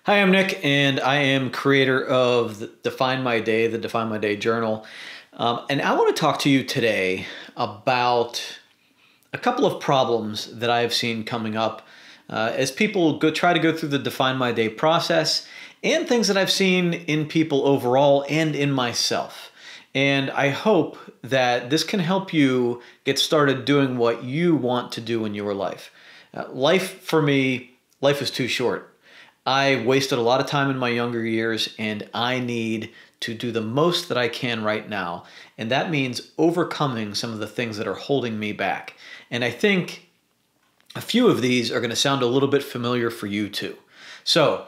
Hi, I'm Nick, and I am creator of Define My Day, the Define My Day Journal. And I want to talk to you today about a couple of problems that I have seen coming up as people try to go through the Define My Day process, and things that I've seen in people overall and in myself. And I hope that this can help you get started doing what you want to do in your life. Life, for me, life is too short. I wasted a lot of time in my younger years, and I need to do the most that I can right now. And that means overcoming some of the things that are holding me back. And I think a few of these are going to sound a little bit familiar for you too. So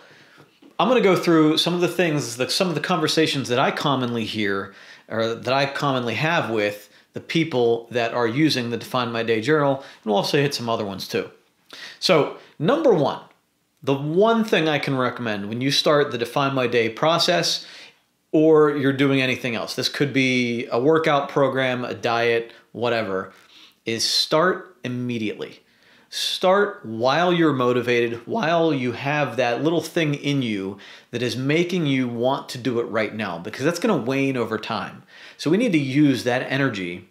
I'm going to go through some of the things, some of the conversations that I commonly hear or that I commonly have with the people that are using the Define My Day journal, and we'll also hit some other ones too. So number one, the one thing I can recommend when you start the Define My Day process, or you're doing anything else, this could be a workout program, a diet, whatever, is start immediately. Start while you're motivated, while you have that little thing in you that is making you want to do it right now, because that's going to wane over time. So we need to use that energy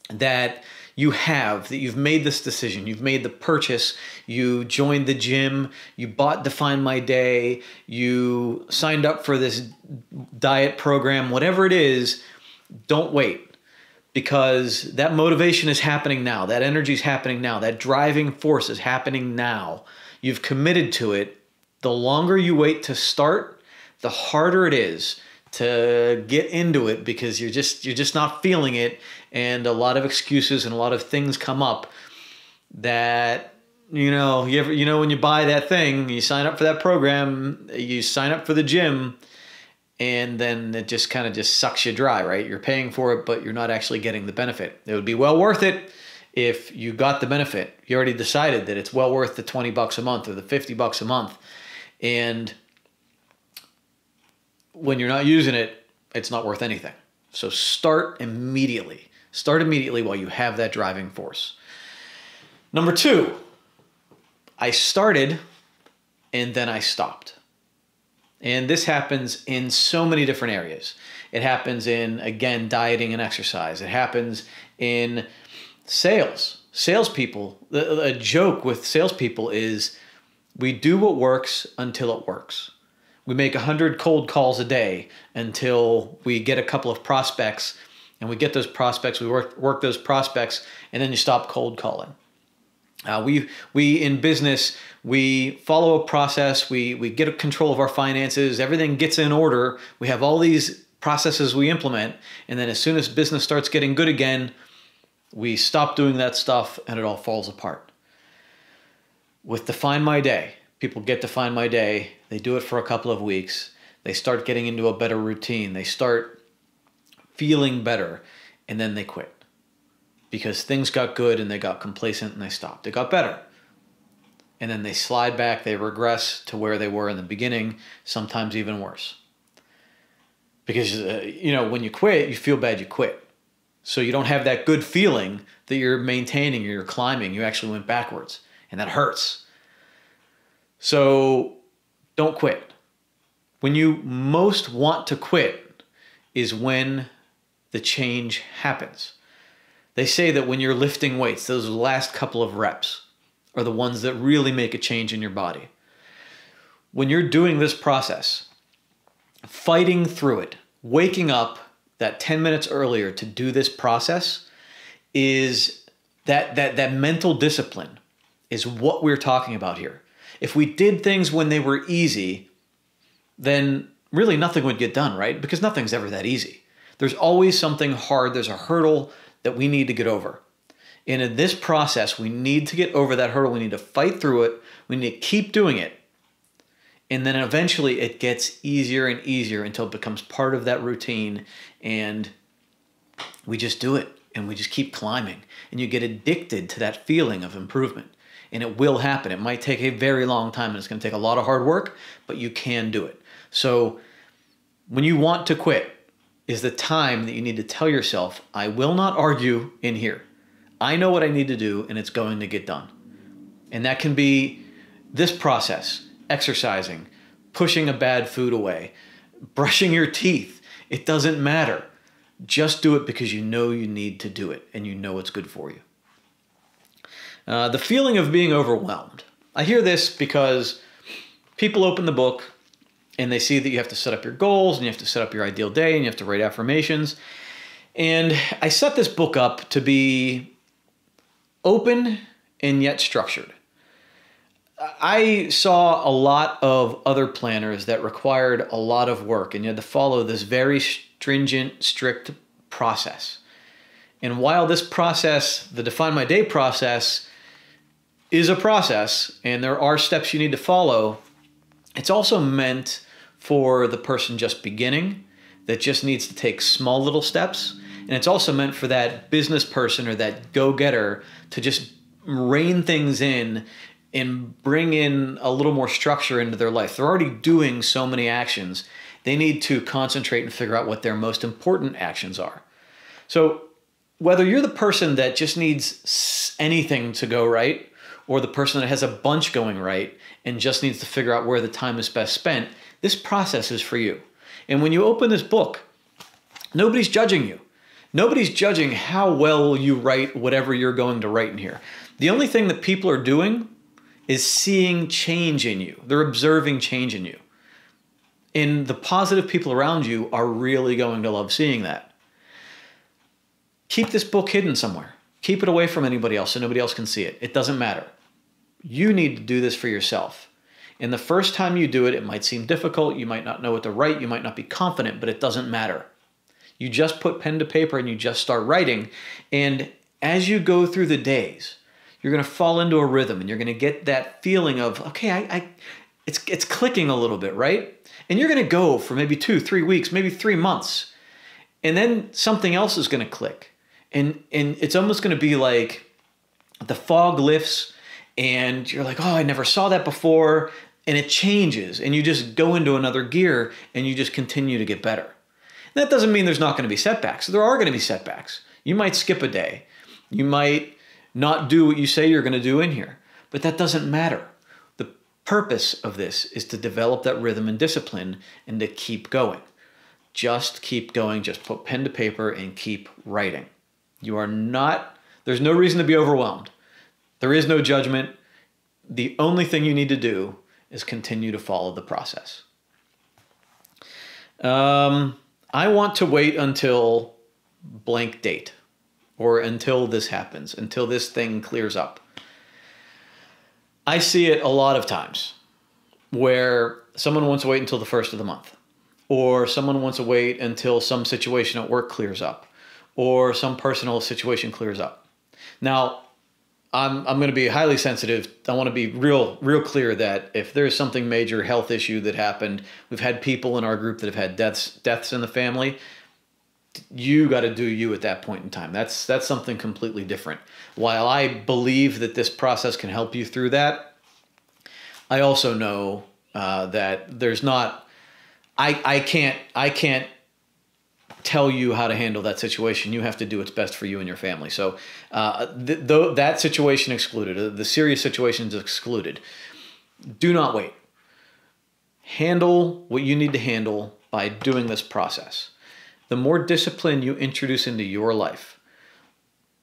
that you have, that you've made this decision, you've made the purchase, you joined the gym, you bought Define My Day, you signed up for this diet program, whatever it is. Don't wait, because that motivation is happening now. That energy is happening now. That driving force is happening now. You've committed to it. The longer you wait to start, the harder it is to get into it, because you're just not feeling it, and a lot of excuses and a lot of things come up that when you buy that thing, you sign up for that program, you sign up for the gym, and then it just kind of just sucks you dry, right? You're paying for it, but you're not actually getting the benefit. It would be well worth it if you got the benefit. You already decided that it's well worth the $20 a month or the $50 a month, and when you're not using it, it's not worth anything. So start immediately. Start immediately while you have that driving force. Number two, I started and then I stopped. And this happens in so many different areas. It happens in, again, dieting and exercise. It happens in sales. Salespeople, a joke with salespeople is we do what works until it works. We make 100 cold calls a day until we get a couple of prospects, and we get those prospects, we work those prospects, and then you stop cold calling. We in business, we follow a process, we get control of our finances, everything gets in order, we have all these processes we implement, and then as soon as business starts getting good again, we stop doing that stuff and it all falls apart. With Define My Day, people get Define My Day, they do it for a couple of weeks, they start getting into a better routine, they start feeling better, and then they quit. Because things got good and they got complacent and they stopped. It got better. And then they slide back, they regress to where they were in the beginning, sometimes even worse. Because, when you quit, you feel bad you quit. So you don't have that good feeling that you're maintaining or you're climbing. You actually went backwards, and that hurts. So don't quit. When you most want to quit is when the change happens. They say that when you're lifting weights, those last couple of reps are the ones that really make a change in your body. When you're doing this process, fighting through it, waking up that 10 minutes earlier to do this process, is that mental discipline is what we're talking about here. If we did things when they were easy, then really nothing would get done, right? Because nothing's ever that easy. There's always something hard. There's a hurdle that we need to get over. And in this process, we need to get over that hurdle. We need to fight through it. We need to keep doing it. And then eventually it gets easier and easier until it becomes part of that routine. And we just do it. And we just keep climbing. And you get addicted to that feeling of improvement. And it will happen. It might take a very long time, and it's going to take a lot of hard work, but you can do it. So when you want to quit, is the time that you need to tell yourself, I will not argue in here. I know what I need to do, and it's going to get done. And that can be this process, exercising, pushing a bad food away, brushing your teeth. It doesn't matter. Just do it because you know you need to do it and you know it's good for you. The feeling of being overwhelmed. I hear this because people open the book and they see that you have to set up your goals and you have to set up your ideal day and you have to write affirmations. And I set this book up to be open and yet structured. I saw a lot of other planners that required a lot of work and you had to follow this very stringent, strict process. And while this process, the Define My Day process, is a process and there are steps you need to follow, it's also meant for the person just beginning that just needs to take small little steps. And it's also meant for that business person or that go-getter to just rein things in and bring in a little more structure into their life. They're already doing so many actions. They need to concentrate and figure out what their most important actions are. So whether you're the person that just needs anything to go right, or the person that has a bunch going right and just needs to figure out where the time is best spent, this process is for you. And when you open this book, nobody's judging you. Nobody's judging how well you write whatever you're going to write in here. The only thing that people are doing is seeing change in you. They're observing change in you. And the positive people around you are really going to love seeing that. Keep this book hidden somewhere. Keep it away from anybody else so nobody else can see it. It doesn't matter. You need to do this for yourself. And the first time you do it, it might seem difficult. You might not know what to write. You might not be confident, but it doesn't matter. You just put pen to paper and you just start writing. And as you go through the days, you're going to fall into a rhythm and you're going to get that feeling of, okay, it's clicking a little bit, right? And you're going to go for maybe 2-3 weeks, maybe 3 months. And then something else is going to click. And it's almost going to be like the fog lifts and you're like, oh, I never saw that before. And it changes and you just go into another gear and you just continue to get better. And that doesn't mean there's not going to be setbacks. There are going to be setbacks. You might skip a day. You might not do what you say you're going to do in here. But that doesn't matter. The purpose of this is to develop that rhythm and discipline and to keep going. Just keep going. Just put pen to paper and keep writing. There's no reason to be overwhelmed. There is no judgment. The only thing you need to do is continue to follow the process. I want to wait until blank date or until this happens, until this thing clears up. I see it a lot of times where someone wants to wait until the first of the month, or someone wants to wait until some situation at work clears up, or some personal situation clears up. Now, I'm going to be highly sensitive. I want to be real clear that if there's something major health issue that happened, we've had people in our group that have had deaths in the family. You got to do you at that point in time. That's something completely different. While I believe that this process can help you through that, I also know that there's not. I can't tell you how to handle that situation. You have to do what's best for you and your family. So though that situation excluded, the serious situations excluded, do not wait. Handle what you need to handle by doing this process. The more discipline you introduce into your life,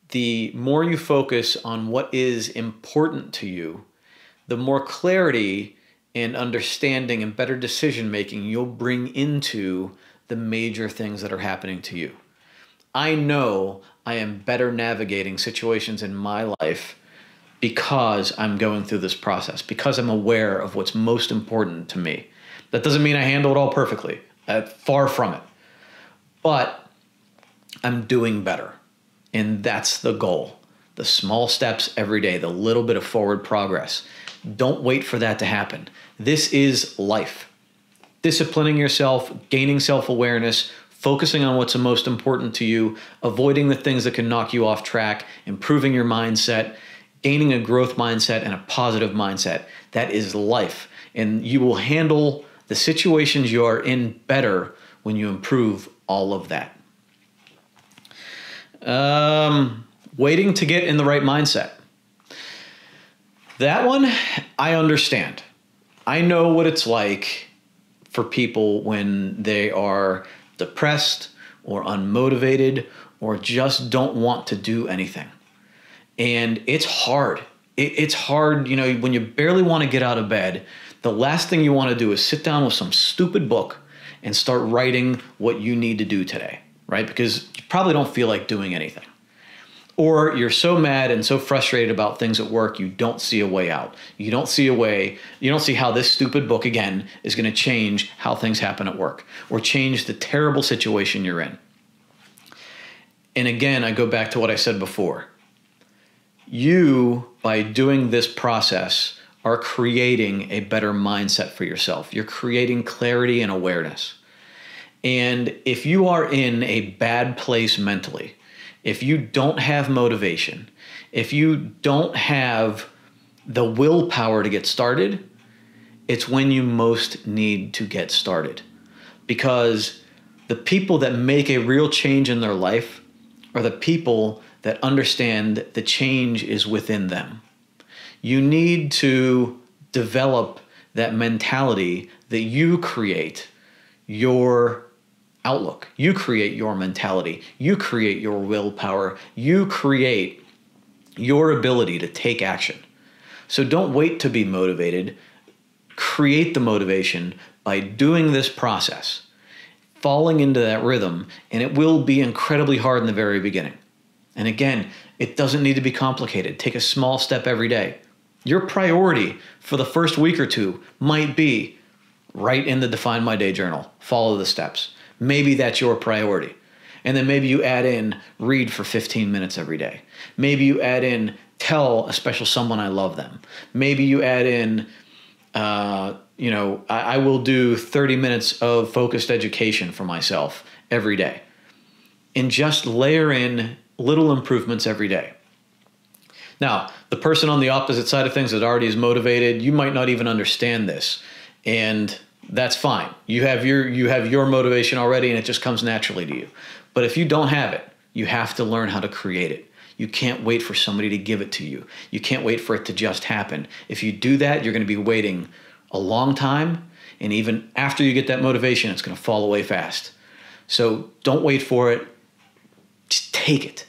the more you focus on what is important to you, the more clarity and understanding and better decision making you'll bring into the major things that are happening to you. I know I am better navigating situations in my life because I'm going through this process, because I'm aware of what's most important to me. That doesn't mean I handle it all perfectly. Far from it. But I'm doing better. And that's the goal. The small steps every day, the little bit of forward progress. Don't wait for that to happen. This is life. Disciplining yourself, gaining self-awareness, focusing on what's the most important to you, avoiding the things that can knock you off track, improving your mindset, gaining a growth mindset and a positive mindset. That is life. And you will handle the situations you are in better when you improve all of that. Waiting to get in the right mindset. That one, I understand. I know what it's like for people when they are depressed or unmotivated or just don't want to do anything. And it's hard. It's hard, you know, when you barely want to get out of bed, the last thing you want to do is sit down with some stupid book and start writing what you need to do today, right? Because you probably don't feel like doing anything. Or you're so mad and so frustrated about things at work, you don't see a way out. You don't see a way, you don't see how this stupid book, again, is going to change how things happen at work or change the terrible situation you're in. And again, I go back to what I said before. You, by doing this process, are creating a better mindset for yourself. You're creating clarity and awareness. And if you are in a bad place mentally, if you don't have motivation, if you don't have the willpower to get started, it's when you most need to get started. Because the people that make a real change in their life are the people that understand the change is within them. You need to develop that mentality that you create your outlook. You create your mentality. You create your willpower. You create your ability to take action. So don't wait to be motivated. Create the motivation by doing this process, falling into that rhythm, and it will be incredibly hard in the very beginning. And again, it doesn't need to be complicated. Take a small step every day. Your priority for the first week or two might be write in the Define My Day journal, follow the steps. Maybe that's your priority. And then maybe you add in read for 15 minutes every day. Maybe you add in tell a special someone I love them. Maybe you add in, I will do 30 minutes of focused education for myself every day. And just layer in little improvements every day. Now, the person on the opposite side of things that already is motivated, you might not even understand this. And that's fine. You have your motivation already and it just comes naturally to you. But if you don't have it, you have to learn how to create it. You can't wait for somebody to give it to you. You can't wait for it to just happen. If you do that, you're going to be waiting a long time. And even after you get that motivation, it's going to fall away fast. So don't wait for it. Just take it.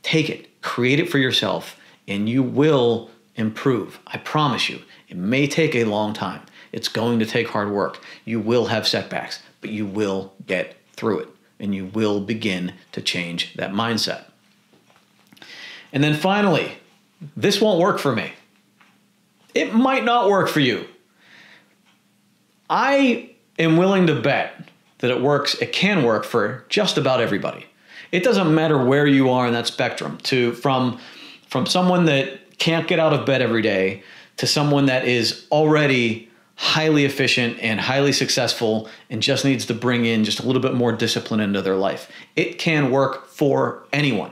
Take it. Create it for yourself. And you will improve. I promise you. It may take a long time. It's going to take hard work. You will have setbacks, but you will get through it. And you will begin to change that mindset. And then finally, this won't work for me. It might not work for you. I am willing to bet that it can work for just about everybody. It doesn't matter where you are in that spectrum, from someone that can't get out of bed every day to someone that is already highly efficient and highly successful and just needs to bring in just a little bit more discipline into their life. It can work for anyone.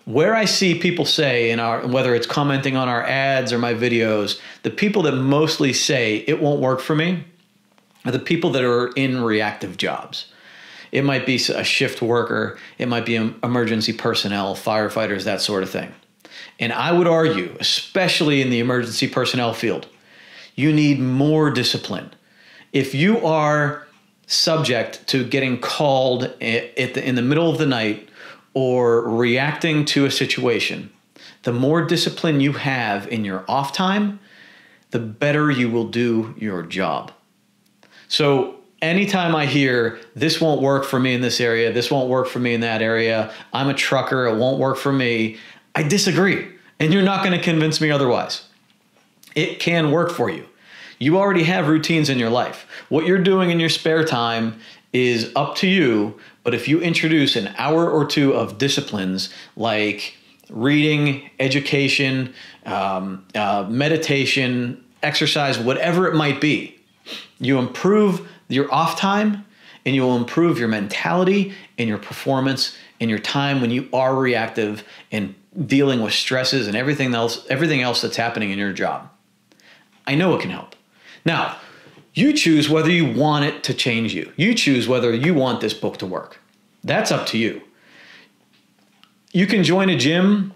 Where I see people say whether it's commenting on our ads or my videos, the people that mostly say it won't work for me are the people that are in reactive jobs. It might be a shift worker. It might be emergency personnel, firefighters, that sort of thing. And I would argue, especially in the emergency personnel field, you need more discipline. If you are subject to getting called in the middle of the night or reacting to a situation, the more discipline you have in your off time, the better you will do your job. So anytime I hear this won't work for me in this area, this won't work for me in that area, I'm a trucker, it won't work for me, I disagree. And you're not going to convince me otherwise. It can work for you. You already have routines in your life. What you're doing in your spare time is up to you, but if you introduce an hour or two of disciplines like reading, education, meditation, exercise, whatever it might be, you improve your off time and you will improve your mentality and your performance in your time when you are reactive and dealing with stresses and everything else that's happening in your job. I know it can help. Now, you choose whether you want it to change you. You choose whether you want this book to work. That's up to you. You can join a gym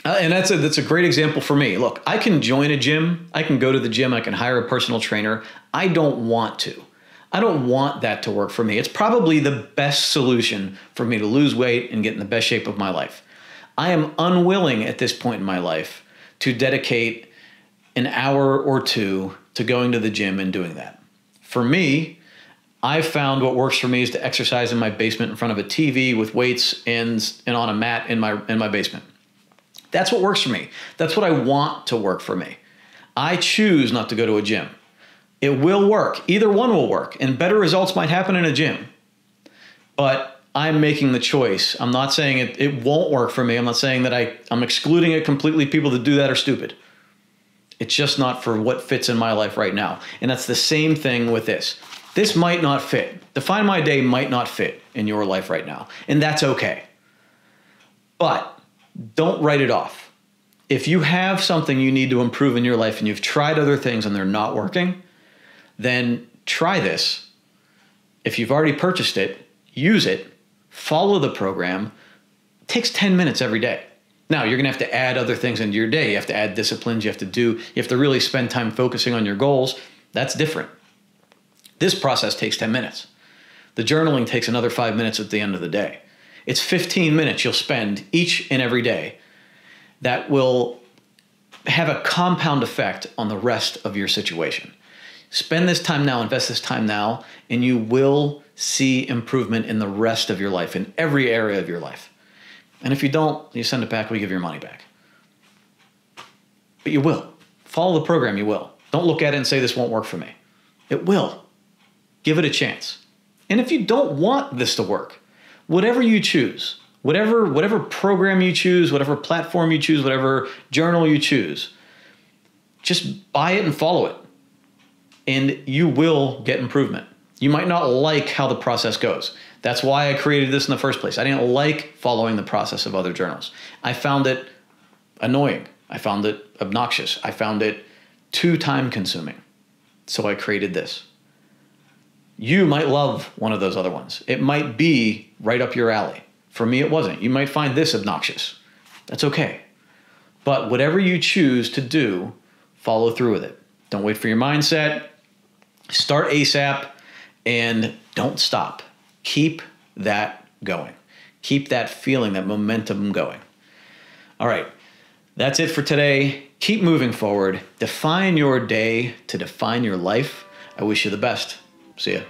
And that's a great example for me. Look, I can join a gym. I can go to the gym. I can hire a personal trainer. I don't want to. I don't want that to work for me. It's probably the best solution for me to lose weight and get in the best shape of my life. I am unwilling at this point in my life to dedicate an hour or two to going to the gym and doing that. For me, I've found what works for me is to exercise in my basement in front of a TV with weights and on a mat in my basement. That's what works for me. That's what I want to work for me. I choose not to go to a gym. It will work. Either one will work, and better results might happen in a gym. But I'm making the choice. I'm not saying it won't work for me. I'm not saying that I'm excluding it completely. People that do that are stupid. It's just not for what fits in my life right now. And that's the same thing with this. This might not fit. Define My Day might not fit in your life right now, and that's okay. But don't write it off. If you have something you need to improve in your life and you've tried other things and they're not working, then try this. If you've already purchased it, use it, follow the program. It takes 10 minutes every day. Now, you're going to have to add other things into your day. You have to add disciplines. You have to really spend time focusing on your goals. That's different. This process takes 10 minutes. The journaling takes another 5 minutes at the end of the day. It's 15 minutes you'll spend each and every day that will have a compound effect on the rest of your situation. Spend this time now, invest this time now, and you will see improvement in the rest of your life, in every area of your life. And if you don't, you send it back, we give your money back. But you will. Follow the program, you will. Don't look at it and say this won't work for me. It will. Give it a chance. And if you don't want this to work, whatever you choose, whatever program you choose, whatever platform you choose, whatever journal you choose, just buy it and follow it. And you will get improvement. You might not like how the process goes. That's why I created this in the first place. I didn't like following the process of other journals. I found it annoying. I found it obnoxious. I found it too time consuming. So I created this. You might love one of those other ones. It might be right up your alley. For me, it wasn't. You might find this obnoxious. That's okay. But whatever you choose to do, follow through with it. Don't wait for your mindset. Start ASAP and don't stop. Keep that going. Keep that feeling, that momentum going. All right. That's it for today. Keep moving forward. Define your day to define your life. I wish you the best. See ya.